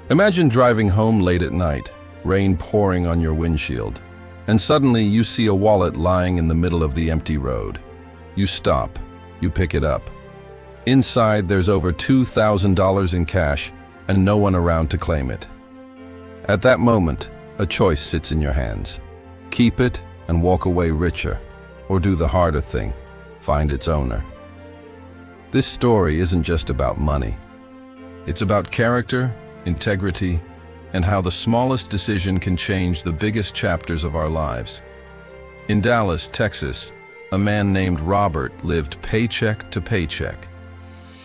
Imagine driving home late at night, rain pouring on your windshield, and suddenly you see a wallet lying in the middle of the empty road. You stop, you pick it up. Inside, there's over $2,000 in cash and no one around to claim it. At that moment, a choice sits in your hands. Keep it and walk away richer, or do the harder thing, find its owner. This story isn't just about money. It's about character, integrity, and how the smallest decision can change the biggest chapters of our lives. In Dallas, Texas, a man named Robert lived paycheck to paycheck.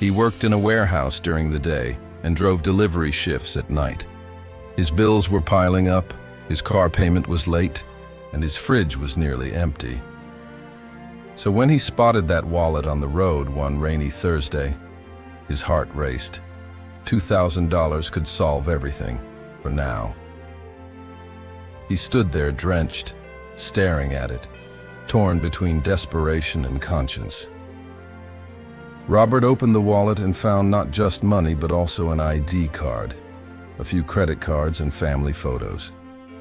He worked in a warehouse during the day and drove delivery shifts at night. His bills were piling up, his car payment was late, and his fridge was nearly empty. So when he spotted that wallet on the road one rainy Thursday, his heart raced. $2,000 could solve everything, for now. He stood there drenched, staring at it, torn between desperation and conscience. Robert opened the wallet and found not just money but also an ID card, a few credit cards and family photos.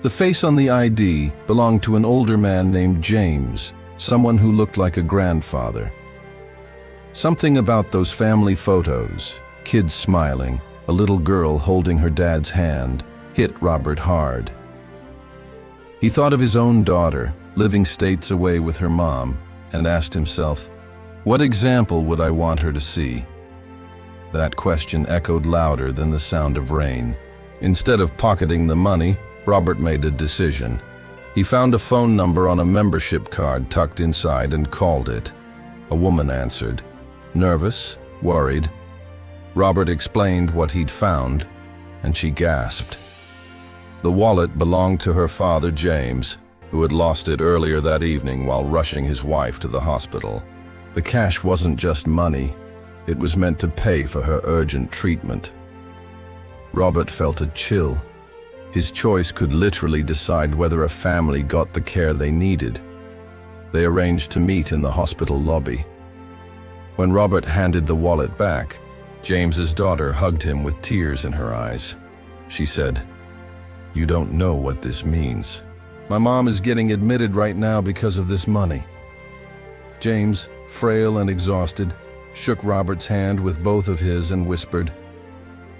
The face on the ID belonged to an older man named James, someone who looked like a grandfather. Something about those family photos, kids smiling, a little girl holding her dad's hand, hit Robert hard. He thought of his own daughter, living states away with her mom, and asked himself, what example would I want her to see? That question echoed louder than the sound of rain. Instead of pocketing the money, Robert made a decision. He found a phone number on a membership card tucked inside and called it. A woman answered. Nervous, worried, Robert explained what he'd found, and she gasped. The wallet belonged to her father, James, who had lost it earlier that evening while rushing his wife to the hospital. The cash wasn't just money, it was meant to pay for her urgent treatment. Robert felt a chill. His choice could literally decide whether a family got the care they needed. They arranged to meet in the hospital lobby. When Robert handed the wallet back, James's daughter hugged him with tears in her eyes. She said, "You don't know what this means. My mom is getting admitted right now because of this money." James, frail and exhausted, shook Robert's hand with both of his and whispered,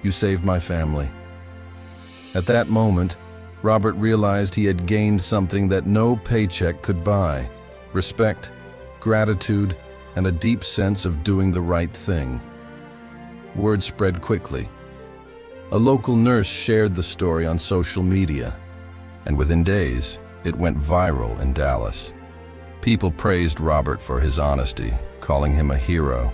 "You saved my family." At that moment, Robert realized he had gained something that no paycheck could buy: respect, gratitude, and a deep sense of doing the right thing. Word spread quickly. A local nurse shared the story on social media, and within days, it went viral in Dallas. People praised Robert for his honesty, calling him a hero.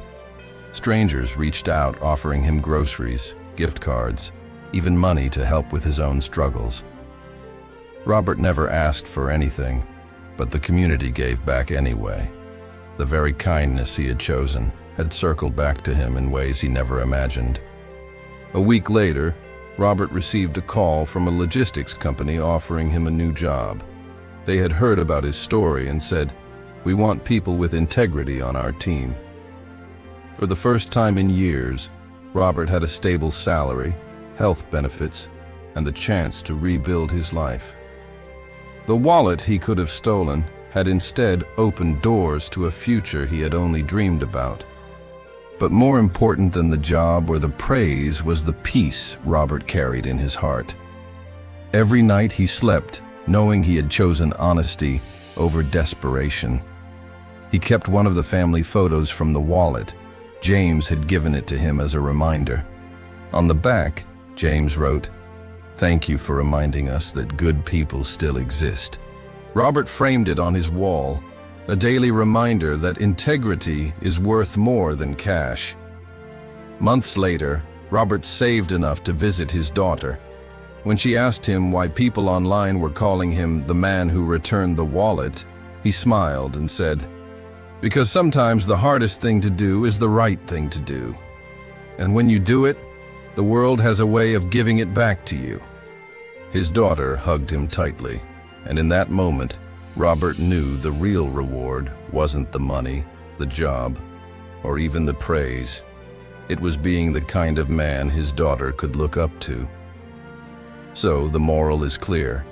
Strangers reached out offering him groceries, gift cards, even money to help with his own struggles. Robert never asked for anything, but the community gave back anyway. The very kindness he had chosen had circled back to him in ways he never imagined. A week later, Robert received a call from a logistics company offering him a new job. They had heard about his story and said, "We want people with integrity on our team." For the first time in years, Robert had a stable salary, health benefits, and the chance to rebuild his life. The wallet he could have stolen had instead opened doors to a future he had only dreamed about. But more important than the job or the praise was the peace Robert carried in his heart. Every night he slept, knowing he had chosen honesty over desperation. He kept one of the family photos from the wallet. James had given it to him as a reminder. On the back, James wrote, "Thank you for reminding us that good people still exist." Robert framed it on his wall, a daily reminder that integrity is worth more than cash. Months later, Robert saved enough to visit his daughter. When she asked him why people online were calling him the man who returned the wallet, he smiled and said, "Because sometimes the hardest thing to do is the right thing to do. And when you do it, the world has a way of giving it back to you." His daughter hugged him tightly, and in that moment, Robert knew the real reward wasn't the money, the job, or even the praise. It was being the kind of man his daughter could look up to. So the moral is clear.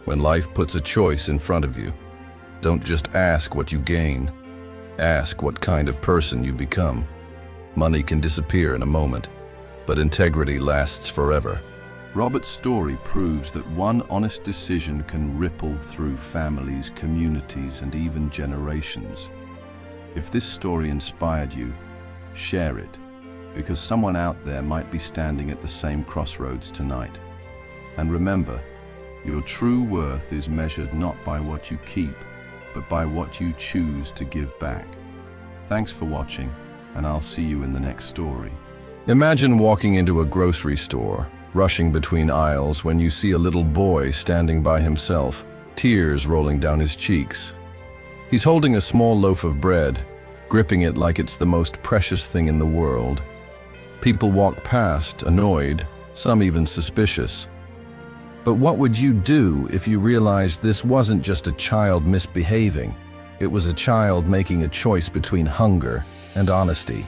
When life puts a choice in front of you, don't just ask what you gain. Ask what kind of person you become. Money can disappear in a moment, but integrity lasts forever. Robert's story proves that one honest decision can ripple through families, communities, and even generations. If this story inspired you, share it, because someone out there might be standing at the same crossroads tonight. And remember, your true worth is measured not by what you keep, but by what you choose to give back. Thanks for watching, and I'll see you in the next story. Imagine walking into a grocery store, rushing between aisles when you see a little boy standing by himself, tears rolling down his cheeks. He's holding a small loaf of bread, gripping it like it's the most precious thing in the world. People walk past, annoyed, some even suspicious. But what would you do if you realized this wasn't just a child misbehaving? It was a child making a choice between hunger and honesty.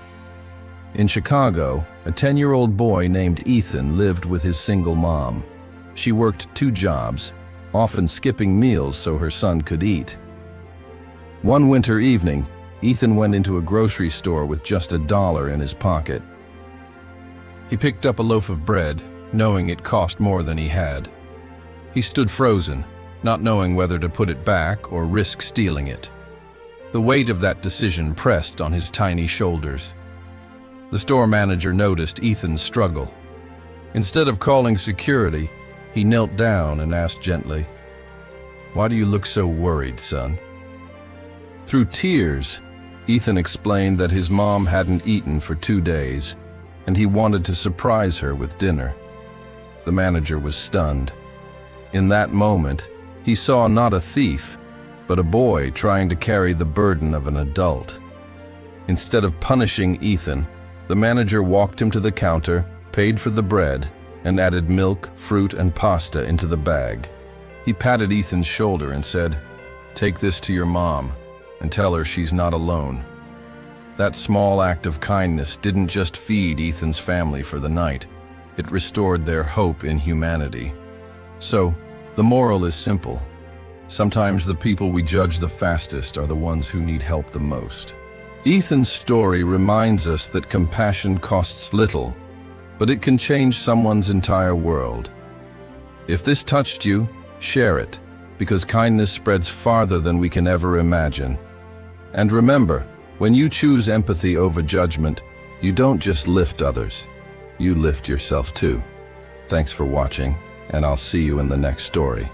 In Chicago, a 10-year-old boy named Ethan lived with his single mom. She worked 2 jobs, often skipping meals so her son could eat. One winter evening, Ethan went into a grocery store with just $1 in his pocket. He picked up a loaf of bread, knowing it cost more than he had. He stood frozen, not knowing whether to put it back or risk stealing it. The weight of that decision pressed on his tiny shoulders. The store manager noticed Ethan's struggle. Instead of calling security, he knelt down and asked gently, "Why do you look so worried, son?" Through tears, Ethan explained that his mom hadn't eaten for 2 days, and he wanted to surprise her with dinner. The manager was stunned. In that moment, he saw not a thief, but a boy trying to carry the burden of an adult. Instead of punishing Ethan, the manager walked him to the counter, paid for the bread, and added milk, fruit, and pasta into the bag. He patted Ethan's shoulder and said, "Take this to your mom and tell her she's not alone." That small act of kindness didn't just feed Ethan's family for the night. It restored their hope in humanity. So, the moral is simple. Sometimes the people we judge the fastest are the ones who need help the most. Ethan's story reminds us that compassion costs little, but it can change someone's entire world. If this touched you, share it, because kindness spreads farther than we can ever imagine. And remember, when you choose empathy over judgment, you don't just lift others, you lift yourself too. Thanks for watching, and I'll see you in the next story.